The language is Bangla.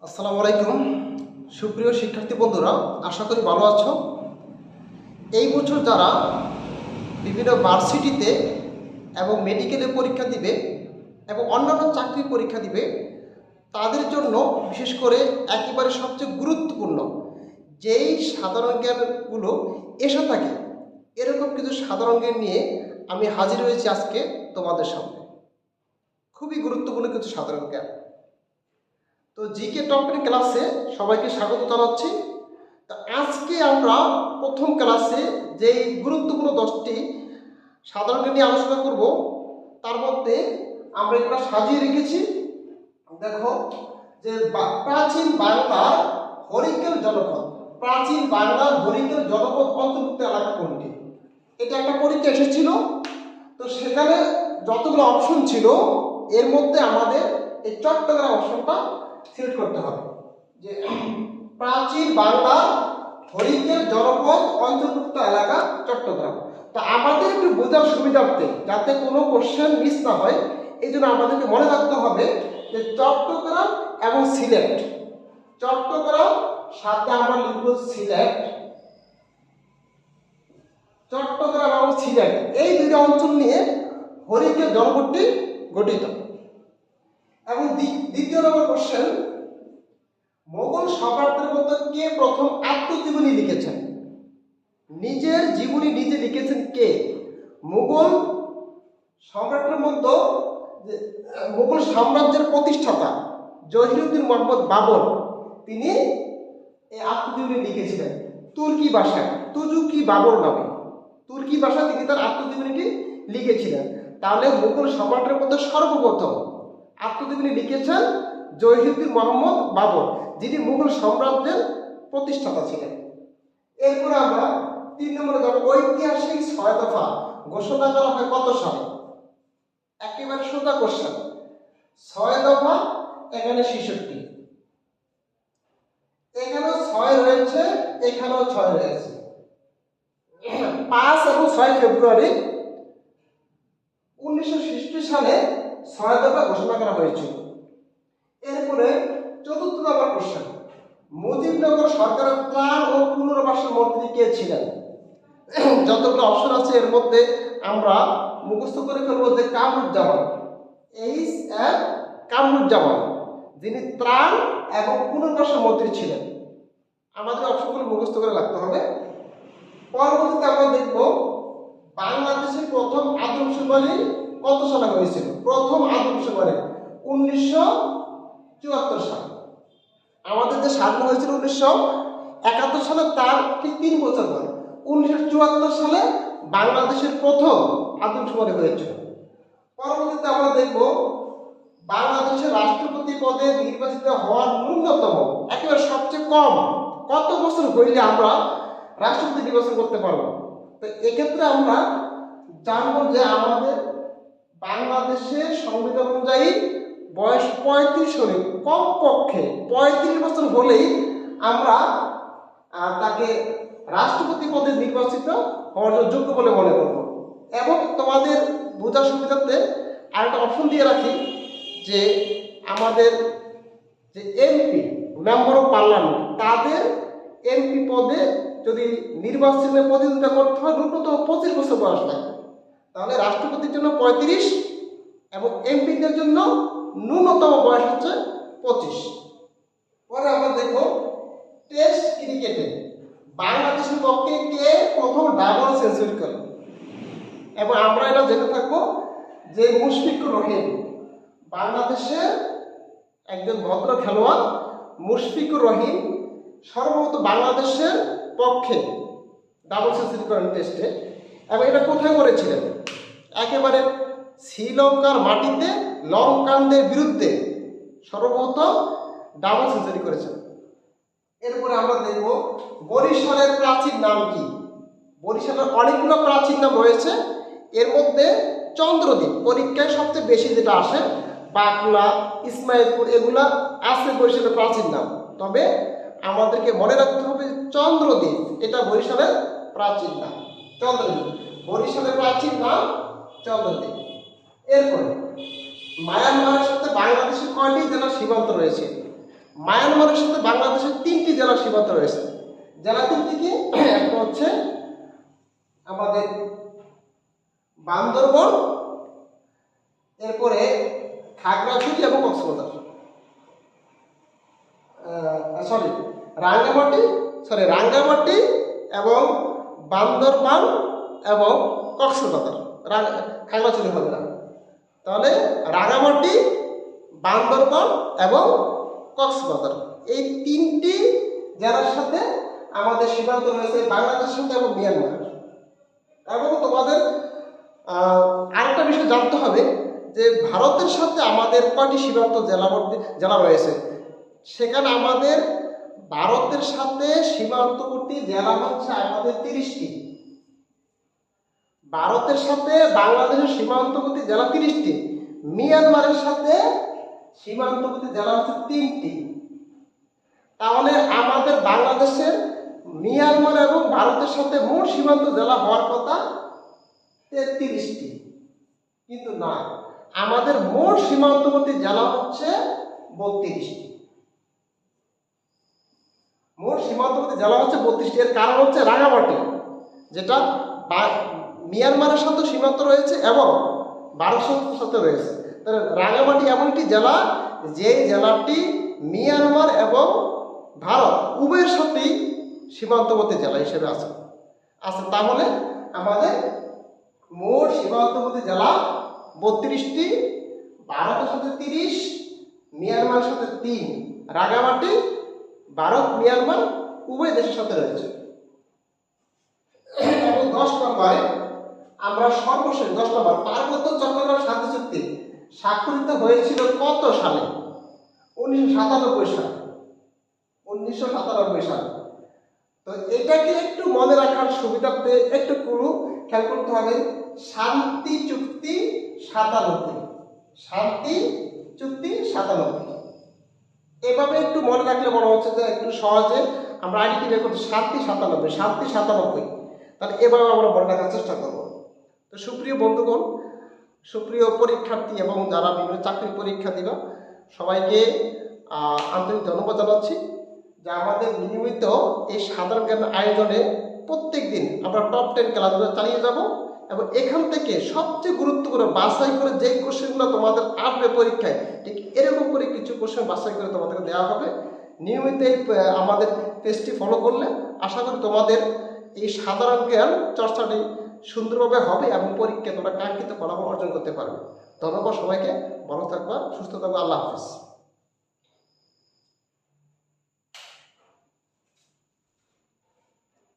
আসসালামু আলাইকুম সুপ্রিয় শিক্ষার্থী বন্ধুরা, আশা করি ভালো আছো। এই বছর যারা বিভিন্ন ভার্সিটিতে এবং মেডিকেলে পরীক্ষা দিবে এবং অন্যান্য চাকরি পরীক্ষা দিবে, তাদের জন্য বিশেষ করে একেবারে সবচেয়ে গুরুত্বপূর্ণ যেই সাধারণ জ্ঞানগুলো এসে থাকে, এরকম কিছু সাধারণ জ্ঞান নিয়ে আমি হাজির হয়েছি আজকে তোমাদের সামনে। খুবই গুরুত্বপূর্ণ কিছু সাধারণ জ্ঞান। তো জিকে টপ 10 ক্লাসে সবাইকে স্বাগত জানাচ্ছি। তো আজকে আমরা প্রথম ক্লাসে যেই গুরুত্বপূর্ণ 10টি সাধারণ জ্ঞান নিয়ে আলোচনা করব, তার মধ্যে আমরা একটা সাজিয়ে রেখেছি। দেখো যে প্রাচীন বাংলার হরিকেল জনপদ, প্রাচীন বাংলার হরিকেল জনপদ অন্তর্ভুক্ত এলাকা কোনটি? এটা একটা পরীক্ষা এসেছিল। তো সেখানে যতগুলো অপশন ছিল, এর মধ্যে আমাদের এই চট্টগ্রাম অপশনটা সিলেক্ট করতে হবে, যে প্রাচীন বাংলা হরিকেল জনপদ অন্তর্ভুক্ত এলাকা চট্টগ্রাম। তো আমাদের একটু বোঝার সুবিধার্থে, যাতে কোনো কোশ্চেন মিস না হয়, এই জন্য আমাদেরকে মনে রাখতে হবে যে চট্টগ্রাম এবং সিলেট। চট্টগ্রাম সাথে আমরা লিখব সিলেট, চট্টগ্রাম এবং সিলেট এই দুইটা অঞ্চল নিয়ে হরিকেল জনপদটি গঠিত। এবং দ্বিতীয় নম্বর কোশ্চেন, মোগল সম্রাটদের মধ্যে কে প্রথম আত্মজীবনী লিখেছেন? নিজের জীবনী নিজে লিখেছেন কে? মুঘল সম্রাটের মধ্যে মুঘল সাম্রাজ্যের প্রতিষ্ঠাতা জহিরুদ্দিন মোহাম্মদ বাবর, তিনি এই আত্মজীবনী লিখেছিলেন তুর্কি ভাষায়, তুজুকি বাবর নামে। তুর্কি ভাষায় তিনি তার আত্মজীবনীটি লিখেছিলেন। তাহলে মুঘল সম্রাটের মধ্যে সর্বপ্রথম আত্মজীবনী লিখেছেন জহিরুদ্দিন মোহাম্মদ বাবর, যিনি মুঘল সাম্রাজ্যের প্রতিষ্ঠাতা ছিলেন। এরপরে আমরা 3 নম্বরে যাব, ঐতিহাসিক 6 দফা ঘোষণা করা হয় কত সালে? একেবারে সোজা কোশ্চেন। 6 দফা এখানে 66, এখানেও 6 রয়েছে, এখানেও 6 রয়েছে। 5 এবং 6 ফেব্রুয়ারি 1966 সালে 6 দফা ঘোষণা করা হয়েছিল। এরপরে 4র্থ নম্বর কোশ্চেন, মুজিবনগর সরকারের ত্রাণ ও পুনর্বাসন মন্ত্রী কে ছিলেন? যতগুলো অপশন আছে এর মধ্যে আমরা মুখস্থ করে ফেলবো যে কামরুজ্জামান, H.M. কামরুজ্জামান, যিনি ত্রাণ এবং পুনর্বাসন মন্ত্রী ছিলেন। আমাদের অপশনগুলো মুখস্থ করে রাখতে হবে। পরবর্তীতে আমরা দেখব বাংলাদেশের প্রথম আদমশুমারি কত সালে হয়েছিল? প্রথম আদমশুমারি 1974 সালে। আমাদের যে স্বাধীন হয়েছিল 1971 সালে, তার ঠিক 3 বছর পরে 1974 সালে বাংলাদেশের প্রথম আদমশুমারি হয়েছিল। পরবর্তীতে আমরা দেখব বাংলাদেশের রাষ্ট্রপতি পদে নির্বাচিত হওয়ার ন্যূনতম, একেবারে সবচেয়ে কম কত বছর হইলে আমরা রাষ্ট্রপতি নির্বাচন করতে পারবো? তো এক্ষেত্রে আমরা জানবো যে আমাদের বাংলাদেশের সংবিধান অনুযায়ী বয়স 35 হলে, কমপক্ষে 35 বছর হলেই আমরা তাকে রাষ্ট্রপতি পদে নির্বাচিত হওয়ার যোগ্য বলে মনে করব। এবং তোমাদের বোঝার সুবিধার্থে আরেকটা অপশন দিয়ে রাখি, যে আমাদের যে এমপি, মেম্বার অফ পার্লামেন্ট, তাদের এমপি পদে যদি নির্বাচনে প্রতিদ্বন্দ্বিতা করতে হয় ন্যূনতম 25 বছর বয়স লাগে। তাহলে রাষ্ট্রপতির জন্য 35 এবং এমপিদের জন্য ন্যূনতম বয়স হচ্ছে 25। পরে আমরা দেখব টেস্ট ক্রিকেটে বাংলাদেশের পক্ষে কে প্রথম ডাবল সেঞ্চুরি করে? এবং আমরা এটা জেনে থাকবো যে মুশফিকুর রহিম, বাংলাদেশের একজন ভদ্র খেলোয়াড় মুশফিকুর রহিম সর্বপ্রথম বাংলাদেশের পক্ষে ডাবল সেঞ্চুরি করেন টেস্টে। এবং এটা কোথায় করেছিলেন? একেবারে শ্রীলঙ্কার মাটিতে লঙ্কানদের বিরুদ্ধে সর্বপ্রথম ডাবল সেঞ্চুরি করেছেন। এরপরে আমরা দেখব বরিশালের প্রাচীন নাম কি? বরিশালের অনেকগুলো প্রাচীন নাম রয়েছে, এর মধ্যে চন্দ্রদ্বীপ পরীক্ষায় সবচেয়ে বেশি যেটা আসে, বাকলা, ইসমাইলপুর, এগুলা আছে বরিশালের প্রাচীন নাম। তবে আমাদেরকে মনে রাখতে হবে চন্দ্রদ্বীপ এটা বরিশালের প্রাচীন নাম। চন্দ্রদ্বীপ বরিশালের প্রাচীন নাম চন্দ্রদ্বীপ। এরপরে মায়ানমারের সাথে বাংলাদেশের কয়টি জেলার সীমান্ত রয়েছে? মায়ানমারের সাথে বাংলাদেশের 3টি জেলার সীমান্ত রয়েছে। জেলা 3টি কি? একটা হচ্ছে আমাদের বান্দরবন, এরপরে খাগড়াছড়ি এবং কক্সবাজার, রাঙ্গামাটি এবং বান্দরবান এবং কক্সবাজার। খাগড়াছড়ি হবে না, তাহলে রাঙ্গামাটি, বান্দরবান এবং কক্সবাজার, এই 3টি জেলার সাথে আমাদের সীমান্ত রয়েছে বাংলাদেশের সাথে এবং মিয়ানমার। এবং তোমাদের আরেকটা বিষয় জানতে হবে যে ভারতের সাথে আমাদের কয়টি সীমান্ত জেলা রয়েছে। সেখানে আমাদের ভারতের সাথে সীমান্তবর্তী জেলা হচ্ছে আমাদের 30টি। ভারতের সাথে বাংলাদেশের সীমান্তবর্তী জেলা 30টি, মিয়ানমারের সাথে সীমান্তবর্তী জেলা হচ্ছে 3টি। তাহলে আমাদের বাংলাদেশের মিয়ানমার এবং ভারতের সাথে মোট সীমান্ত জেলা হওয়ার কথা 33টি, কিন্তু না, আমাদের মোট সীমান্তবর্তী জেলা হচ্ছে 32টি। মোট সীমান্তবর্তী জেলা হচ্ছে 32টি। এর কারণ হচ্ছে রাঙ্গামাটি, যেটা মিয়ানমারের সাথে সীমান্ত রয়েছে এবং ভারতের সাথে রয়েছে। তাহলে রাঙ্গামাটি এমন একটি জেলা যে জেলাটি মিয়ানমার এবং ভারত উভয়ের সাথেই সীমান্তবর্তী জেলা হিসেবে আছে। তাহলে আমাদের মোট সীমান্তবর্তী জেলা 32টি, ভারতের সাথে 30, মিয়ানমারের সাথে 3, রাঙ্গামাটি ভারত মিয়ানমার উভয় দেশের সাথে রয়েছে। এবং 10 নম্বরে আমরা সর্বশেষ 10 নম্বর পার্বত্য চট্টগ্রাম শান্তি চুক্তি স্বাক্ষরিত হয়েছিল কত সালে? 1997 সালে। 1997 সালে। তো এটাকে একটু মনে রাখার সুবিধার্থে একটু খেয়াল করতে হবে। শান্তি চুক্তি 97, শান্তি চুক্তি 97। এভাবে একটু মনে রাখলে মনে হচ্ছে যে একটু সহজে আমরা আইডি বের করতে শান্তি 97। তাহলে এভাবে আমরা মনে রাখার চেষ্টা করব। তো সুপ্রিয় বন্ধুগণ, সুপ্রিয় পরীক্ষার্থী এবং যারা বিভিন্ন চাকরির পরীক্ষা দিবা, সবাইকে আন্তরিক ধন্যবাদ জানাচ্ছি যে আমাদের নিয়মিত এই সাধারণ জ্ঞান আয়োজনে প্রত্যেক দিন আমরা টপ 10 ক্লাসগুলো চালিয়ে যাব এবং এখান থেকে সবচেয়ে গুরুত্বপূর্ণ বাছাই করে যেই কোশ্চেনগুলো তোমাদের আসবে পরীক্ষায়, ঠিক এরকম করে কিছু কোশ্চেন বাছাই করে তোমাদেরকে দেওয়া হবে। নিয়মিত আমাদের পেজটি ফলো করলে আশা করি তোমাদের এই সাধারণ জ্ঞান চর্চাটি সুন্দরভাবে হবে এবং পরীক্ষায় তোমরা কাঙ্ক্ষিত ফলাফল অর্জন করতে পারবে। ধন্যবাদ সবাইকে, ভালো থাকবা, সুস্থ থাকবা, আল্লাহ হাফেজ।